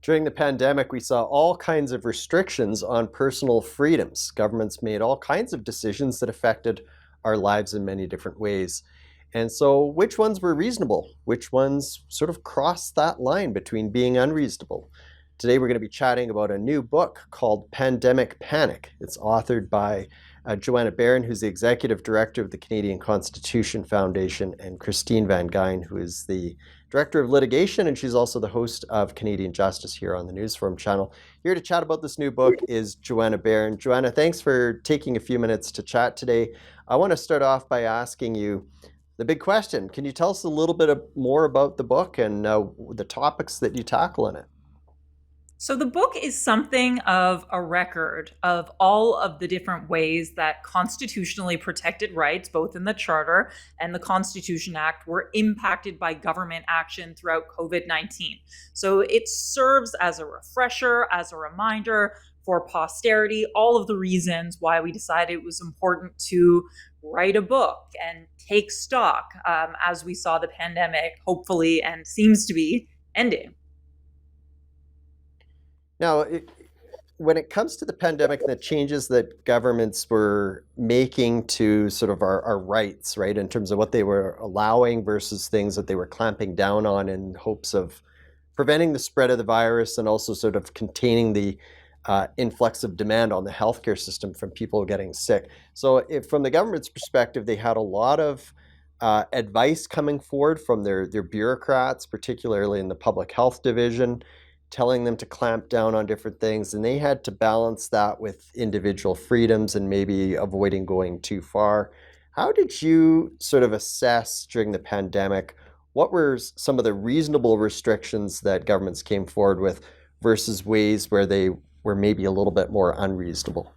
During the pandemic, we saw all kinds of restrictions on personal freedoms. Governments made all kinds of decisions that affected our lives in many different ways. And so, which ones were reasonable? Which ones sort of crossed that line between being unreasonable? Today, we're going to be chatting about a new book called Pandemic Panic. It's authored by Joanna Baron, who's the executive director of the Canadian Constitution Foundation, and Christine Van Geyn, who is the director of litigation, and she's also the host of Canadian Justice here on the Newsforum channel. Here to chat about this new book is Joanna Baron. Joanna, thanks for taking a few minutes to chat today. I want to start off by asking you the big question. Can you tell us a little bit more about the book and the topics that you tackle in it? So the book is something of a record of all of the different ways that constitutionally protected rights, both in the Charter and the Constitution Act, were impacted by government action throughout COVID-19. So it serves as a refresher, as a reminder for posterity, all of the reasons why we decided it was important to write a book and take stock as we saw the pandemic, hopefully, and seems to be ending. Now, when it comes to the pandemic and the changes that governments were making to sort of our rights, right, in terms of what they were allowing versus things that they were clamping down on in hopes of preventing the spread of the virus and also sort of containing the influx of demand on the healthcare system from people getting sick. So from the government's perspective, they had a lot of advice coming forward from their bureaucrats, particularly in the public health division, telling them to clamp down on different things, and they had to balance that with individual freedoms and maybe avoiding going too far. How did you sort of assess during the pandemic what were some of the reasonable restrictions that governments came forward with versus ways where they were maybe a little bit more unreasonable?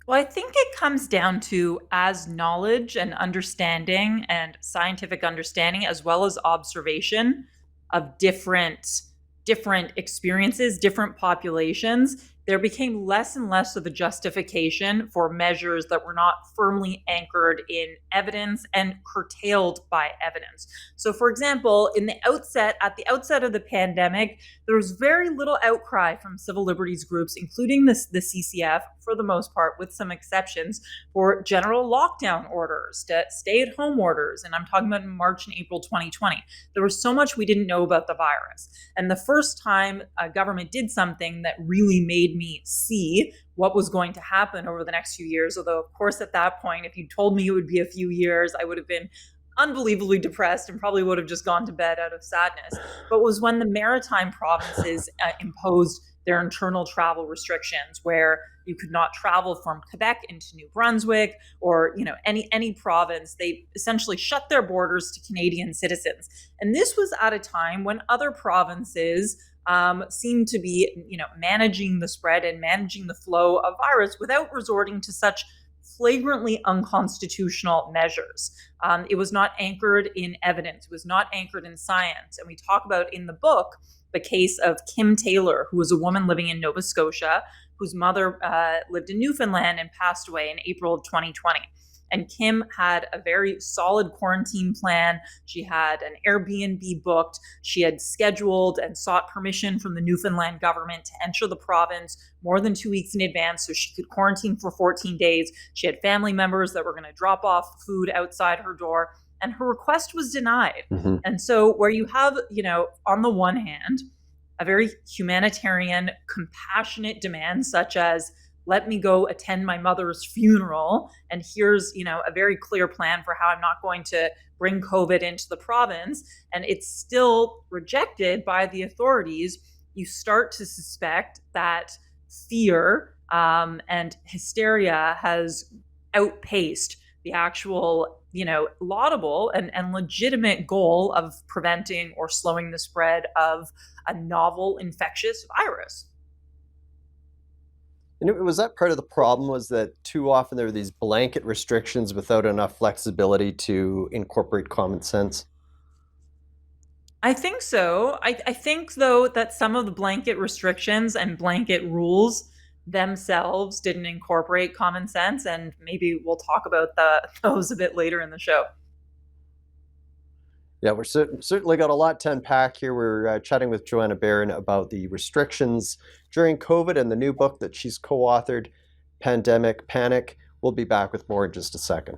Well, I think it comes down to as knowledge and understanding and scientific understanding, as well as observation of different experiences, different populations, there became less and less of a justification for measures that were not firmly anchored in evidence and curtailed by evidence. So, for example, at the outset of the pandemic, there was very little outcry from civil liberties groups, including the CCF, for the most part, with some exceptions, for general lockdown orders, stay-at-home orders, and I'm talking about in March and April 2020. There was so much we didn't know about the virus. And the first time a government did something that really made me see what was going to happen over the next few years, although, of course, at that point, if you told me it would be a few years, I would have been unbelievably depressed and probably would have just gone to bed out of sadness, but was when the maritime provinces imposed their internal travel restrictions, where you could not travel from Quebec into New Brunswick or any province. They essentially shut their borders to Canadian citizens. And this was at a time when other provinces seemed to be managing the spread and managing the flow of virus without resorting to such flagrantly unconstitutional measures. It was not anchored in evidence. It was not anchored in science. And we talk about in the book the case of Kim Taylor, who was a woman living in Nova Scotia, whose mother lived in Newfoundland and passed away in April of 2020. And Kim had a very solid quarantine plan. She had an Airbnb booked. She had scheduled and sought permission from the Newfoundland government to enter the province more than 2 weeks in advance so she could quarantine for 14 days. She had family members that were going to drop off food outside her door, and her request was denied. Mm-hmm. And so where you have, on the one hand, a very humanitarian, compassionate demand, such as, let me go attend my mother's funeral, and here's, a very clear plan for how I'm not going to bring COVID into the province, and it's still rejected by the authorities, you start to suspect that fear and hysteria has outpaced the actual, laudable and legitimate goal of preventing or slowing the spread of a novel infectious virus. And was that part of the problem, was that too often there were these blanket restrictions without enough flexibility to incorporate common sense? I think so. I think, though, that some of the blanket restrictions and blanket rules themselves didn't incorporate common sense, and maybe we'll talk about those a bit later in the show. Yeah, we're certainly got a lot to unpack here. We're chatting with Joanna Baron about the restrictions during COVID and the new book that she's co authored, Pandemic Panic. We'll be back with more in just a second.